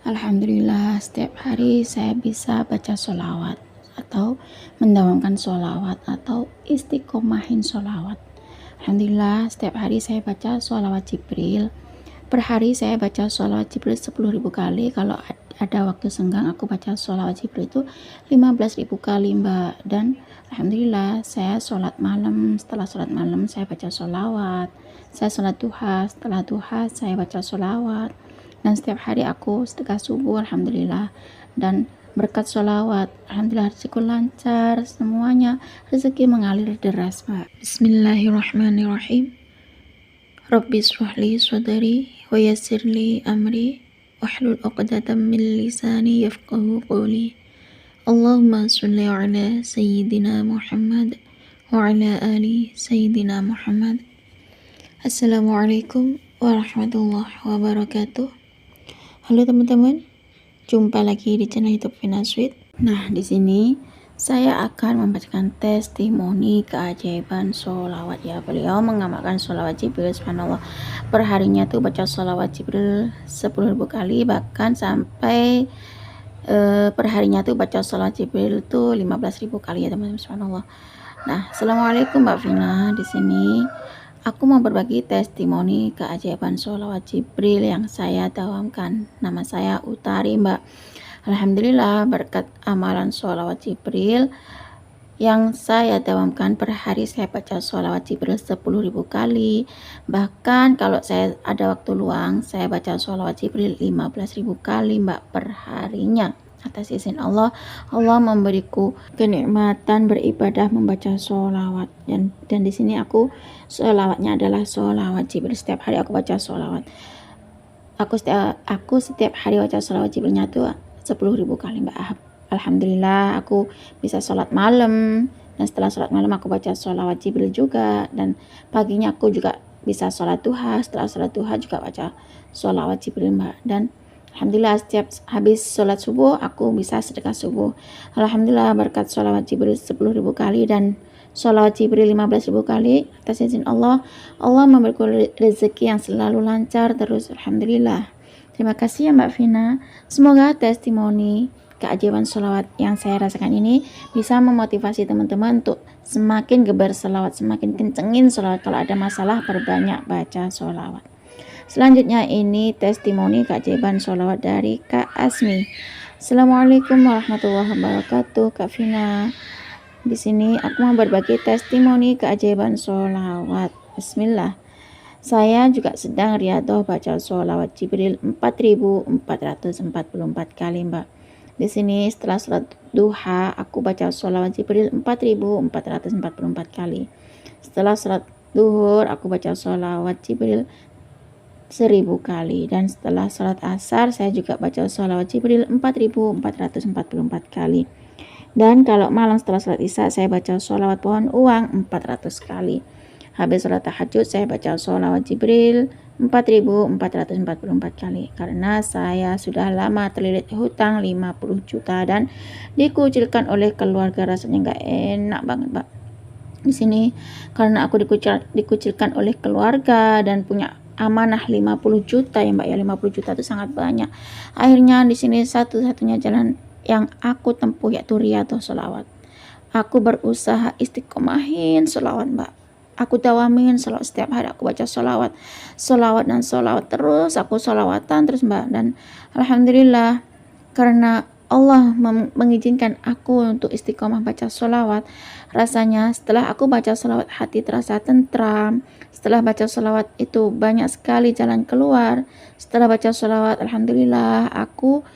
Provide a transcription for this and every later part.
Alhamdulillah, setiap hari saya bisa baca sholawat atau mendawamkan sholawat atau istiqomahin sholawat. Alhamdulillah, setiap hari saya baca sholawat Jibril. Per hari saya baca sholawat Jibril 10.000 kali. Kalau ada waktu senggang, aku baca sholawat Jibril itu 15.000 kali, Mbak. Dan Alhamdulillah, saya sholat malam. Setelah sholat malam, saya baca sholawat. Saya sholat duha. Setelah duha, saya baca sholawat. Dan setiap hari aku sedekah subuh, Alhamdulillah. Dan berkat sholawat, Alhamdulillah rezekiku lancar, semuanya rezeki mengalir deras, Pak. Bismillahirrahmanirrahim. Rabbi shrahli sadri wa yassirli amri wahlul 'uqdatam min lisani yafqahu qawli. Allahumma sholli ala sayyidina Muhammad wa ala ali sayyidina Muhammad. Assalamualaikum warahmatullahi wabarakatuh. Halo teman-teman, jumpa lagi di channel YouTube Vina Sweet. Nah, di sini saya akan membacakan testimoni keajaiban sholawat ya. Beliau mengamalkan sholawat Jibril, subhanallah. Perharinya tuh baca sholawat Jibril 10.000 kali, bahkan sampai perharinya tuh baca sholawat Jibril tuh 15.000 kali ya teman-teman, subhanallah. Nah, assalamualaikum Mbak Vina. Di sini aku mau berbagi testimoni keajaiban sholawat Jibril yang saya dawamkan. Nama saya Utari, Mbak. Alhamdulillah, berkat amalan sholawat Jibril yang saya dawamkan, per hari saya baca sholawat Jibril 10.000 kali. Bahkan kalau saya ada waktu luang, saya baca sholawat Jibril 15.000 kali, Mbak, per harinya. Atas izin Allah, Allah memberiku kenikmatan beribadah membaca sholawat, dan di sini aku sholawatnya adalah sholawat Jibril. Setiap hari aku baca sholawat. Aku setiap hari baca sholawat Jibrilnya tuh 10.000 kali, Mbak. Alhamdulillah, aku bisa sholat malam, dan setelah sholat malam aku baca sholawat Jibril juga, dan paginya aku juga bisa sholat duha. Setelah sholat duha juga baca sholawat Jibril, Mbak. Dan Alhamdulillah, setiap habis sholat subuh aku bisa sedekah subuh. Alhamdulillah, berkat sholawat Jibril 10.000 kali dan sholawat Jibril 15.000 kali. Atas izin Allah, Allah memberiku rezeki yang selalu lancar terus, Alhamdulillah. Terima kasih ya Mbak Vina. Semoga testimoni keajaiban sholawat yang saya rasakan ini bisa memotivasi teman-teman untuk semakin gebar sholawat, semakin kencengin sholawat. Kalau ada masalah, perbanyak baca sholawat. Selanjutnya ini testimoni keajaiban sholawat dari Kak Asmi. Assalamualaikum warahmatullahi wabarakatuh, Kak Vina. Di sini aku mau berbagi testimoni keajaiban sholawat. Bismillah. Saya juga sedang riyadhah baca sholawat Jibril 4.444 kali, Mbak. Di sini setelah sholat duha aku baca sholawat Jibril 4.444 kali. Setelah sholat duhur aku baca sholawat Jibril 1.000 kali, dan setelah sholat asar saya juga baca sholawat Jibril 4.444 kali. Dan kalau malam setelah sholat isya saya baca sholawat pohon uang 400 kali. Habis sholat tahajud saya baca sholawat Jibril 4.444 kali, karena saya sudah lama terlilit hutang 50 juta dan dikucilkan oleh keluarga. Rasanya nggak enak banget, Mbak. Di sini karena aku dikucilkan oleh keluarga dan punya amanah 50 juta ya, Mbak ya. 50 juta itu sangat banyak. Akhirnya di sini satu-satunya jalan yang aku tempuh yaitu riyadhah sholawat. Aku berusaha istiqomahin sholawat, Mbak. Aku dawamin sholawat, setiap hari aku baca sholawat dan sholawat terus. Aku sholawatan terus, Mbak. Dan Alhamdulillah, karena Allah mengizinkan aku untuk istiqomah baca sholawat, rasanya setelah aku baca sholawat hati terasa tentram. Setelah baca sholawat itu banyak sekali jalan keluar. Setelah baca sholawat, Alhamdulillah, aku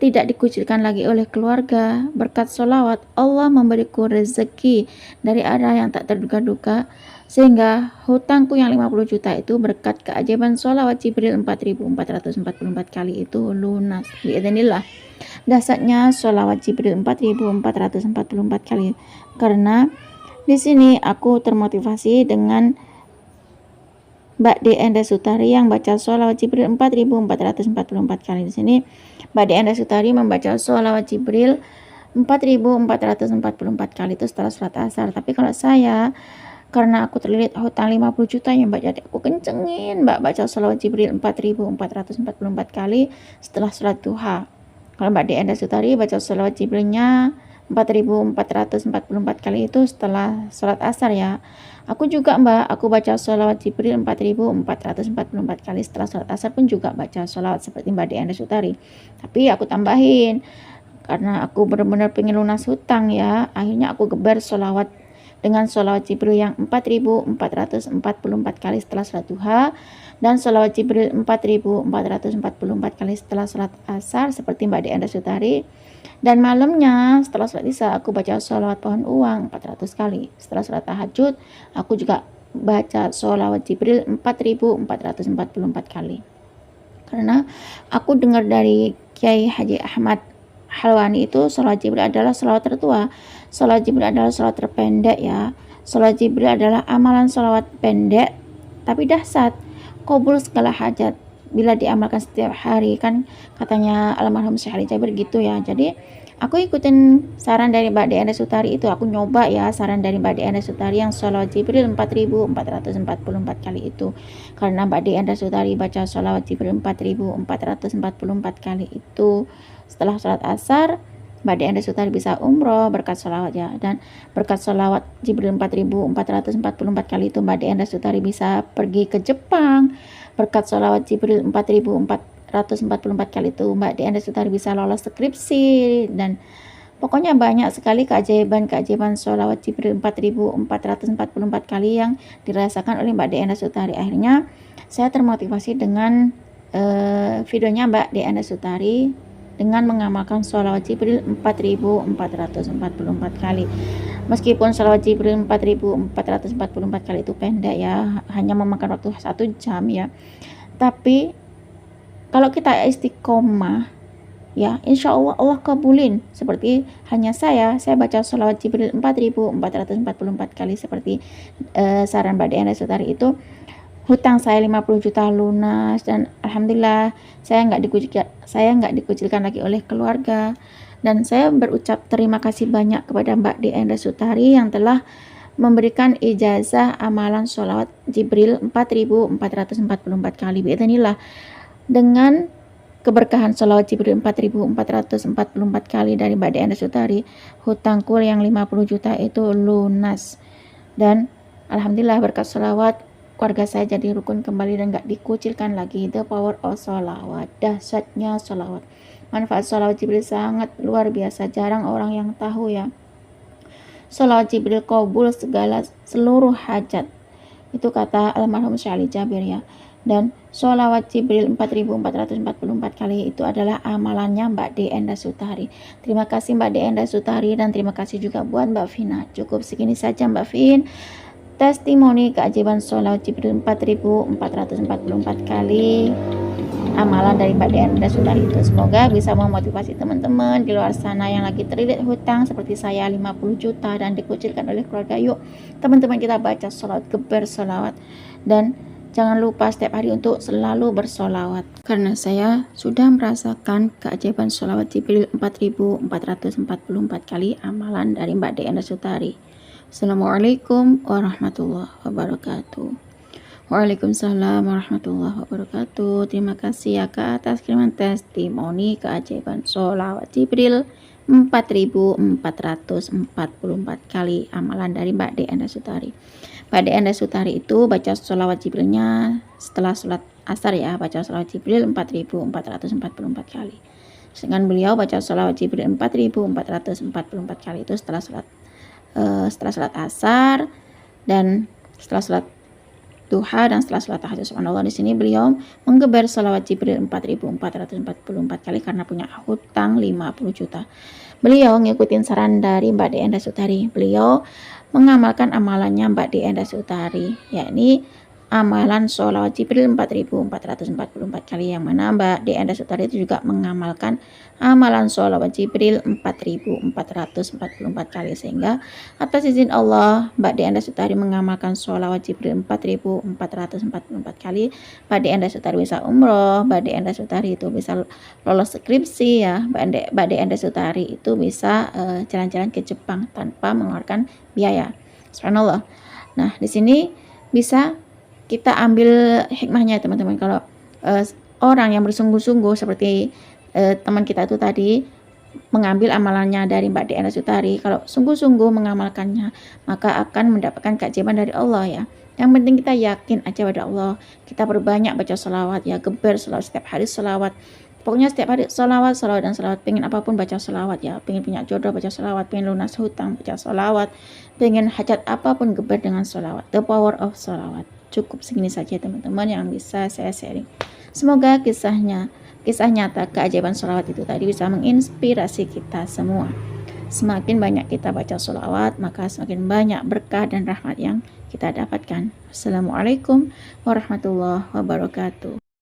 tidak dikucilkan lagi oleh keluarga. Berkat sholawat, Allah memberiku rezeki dari arah yang tak terduga-duga, sehingga hutangku yang 50 juta itu berkat keajaiban sholawat Jibril 4.444 kali itu lunas. Biidznillah. Dasarnya sholawat Jibril 4.444 kali, karena di sini aku termotivasi dengan Mbak D. Enda Sutari yang baca sholawat Jibril 4.444 kali. Di sini Mbak D. Enda Sutari membaca sholawat Jibril 4.444 kali itu setelah sholat asar. Tapi kalau saya karena aku terlilit hutang 50 juta ya Mbak, jadi aku kencengin Mbak baca sholawat Jibril 4.444 kali setelah sholat duha. Kalau Mbak Enda Sutari baca sholawat Jibrilnya 4.444 kali itu setelah sholat asar ya. Aku juga Mbak, aku baca sholawat Jibril 4.444 kali setelah sholat asar pun juga baca sholawat seperti Mbak Enda Sutari. Tapi aku tambahin, karena aku benar-benar pengen lunas hutang ya, akhirnya aku geber sholawat dengan sholawat Jibril yang 4.444 kali setelah sholat duha, dan sholawat Jibril 4.444 kali setelah sholat asar seperti Mbak Enda Sutari. Dan malamnya setelah sholat isya aku baca sholawat pohon uang 400 kali. Setelah sholat tahajud aku juga baca sholawat Jibril 4.444 kali. Karena aku dengar dari Kiai Haji Ahmad Halwani itu sholawat Jibril adalah sholawat tertua. Sholawat Jibril adalah sholawat terpendek ya. Sholawat Jibril adalah amalan sholawat pendek tapi dahsyat, kabul segala hajat bila diamalkan setiap hari, kan katanya almarhum Syekh Ali Jabir gitu ya. Jadi aku ikutin saran dari Mbak Enda Sutari itu, aku nyoba ya saran dari Mbak Enda Sutari yang sholawat Jibril 4.444 kali itu. Karena Mbak Enda Sutari baca sholawat Jibril 4.444 kali itu setelah sholat asar, Mbak Enda Sutari bisa umroh berkat sholawat ya. Dan berkat sholawat Jibril 4.444 kali itu Mbak Enda Sutari bisa pergi ke Jepang. Berkat sholawat Jibril 4.444 kali itu Mbak Enda Sutari bisa lolos skripsi. Dan pokoknya banyak sekali keajaiban sholawat Jibril 4.444 kali yang dirasakan oleh Mbak Enda Sutari. Akhirnya saya termotivasi dengan videonya Mbak Enda Sutari dengan mengamalkan sholawat Jibril 4.444 kali. Meskipun sholawat Jibril 4.444 kali itu pendek ya, hanya memakan waktu 1 jam ya, tapi kalau kita istiqomah ya, insya Allah Allah kabulin. Seperti hanya saya baca sholawat Jibril 4.444 kali seperti saran Mbak Enda Sutari itu, hutang saya 50 juta lunas, dan alhamdulillah saya nggak dikucilkan lagi oleh keluarga. Dan saya berucap terima kasih banyak kepada Mbak Enda Sutari yang telah memberikan ijazah amalan sholawat Jibril 4.444 kali. Biidznillah, dengan keberkahan sholawat Jibril 4.444 kali dari Mbak Enda Sutari, hutangku yang 50 juta itu lunas. Dan alhamdulillah berkat sholawat keluarga saya jadi rukun kembali dan gak dikucilkan lagi. The power of sholawat, dahsyatnya sholawat. Manfaat sholawat Jibril sangat luar biasa, jarang orang yang tahu ya. Sholawat Jibril kabul seluruh hajat, itu kata almarhum Syekh Ali Jabir ya. Dan sholawat Jibril 4.444 kali itu adalah amalannya Mbak Enda Sutari. Terima kasih Mbak Enda Sutari, dan terima kasih juga buat Mbak Vina. Cukup segini saja Mbak Vin, testimoni keajaiban sholawat Jibril 4.444 kali amalan dari Mbak Enda Sutari itu. Semoga bisa memotivasi teman-teman di luar sana yang lagi terlilit hutang seperti saya 50 juta dan dikucilkan oleh keluarga. Yuk teman-teman kita baca sholawat, geber sholawat, dan jangan lupa setiap hari untuk selalu bersolawat. Karena saya sudah merasakan keajaiban sholawat Jibril 4.444 kali amalan dari Mbak Enda Sutari. Assalamualaikum warahmatullahi wabarakatuh. Waalaikumsalam warahmatullahi wabarakatuh. Terima kasih ya Kak atas kiriman testimoni keajaiban sholawat Jibril 4.444 kali amalan dari Mbak Enda Sutari. Mbak Enda Sutari itu baca sholawat Jibrilnya setelah sholat asar ya, baca sholawat Jibril 4.444 kali. Sedangkan beliau baca sholawat Jibril 4.444 kali itu setelah sholat asar dan setelah sholat duha dan setelah sholat tahajud. Subhanallah, di sini beliau menggeber sholawat Jibril 4.444 kali karena punya hutang 50 juta. Beliau ngikutin saran dari Mbak Enda Sutari. Beliau mengamalkan amalannya Mbak Enda Sutari, yakni amalan sholawat Jibril 4.444 kali, yang mana Mbak Enda Sutari itu juga mengamalkan amalan sholawat Jibril 4.444 kali, sehingga atas izin Allah Mbak Enda Sutari mengamalkan sholawat Jibril 4.444 kali. Mbak Enda Sutari bisa umroh, Mbak Enda Sutari itu bisa lolos skripsi ya, Mbak Enda Sutari itu bisa jalan-jalan ke Jepang tanpa mengeluarkan biaya. Subhanallah. Nah, di sini bisa kita ambil hikmahnya teman-teman. Kalau orang yang bersungguh-sungguh seperti teman kita itu tadi, mengambil amalannya dari Mbak Diana Sutari, kalau sungguh-sungguh mengamalkannya, maka akan mendapatkan keajaiban dari Allah ya. Yang penting kita yakin aja pada Allah, kita perbanyak baca sholawat ya, geber sholawat, setiap hari sholawat. Pokoknya setiap hari sholawat, sholawat dan sholawat. Pengen apapun baca sholawat ya, pengen punya jodoh baca sholawat, pengen lunas hutang baca sholawat, pengen hajat apapun geber dengan sholawat. The power of sholawat. Cukup segini saja teman-teman yang bisa saya sharing. Semoga kisah nyata keajaiban sholawat itu tadi bisa menginspirasi kita semua. Semakin banyak kita baca sholawat, maka semakin banyak berkah dan rahmat yang kita dapatkan. Assalamualaikum warahmatullahi wabarakatuh.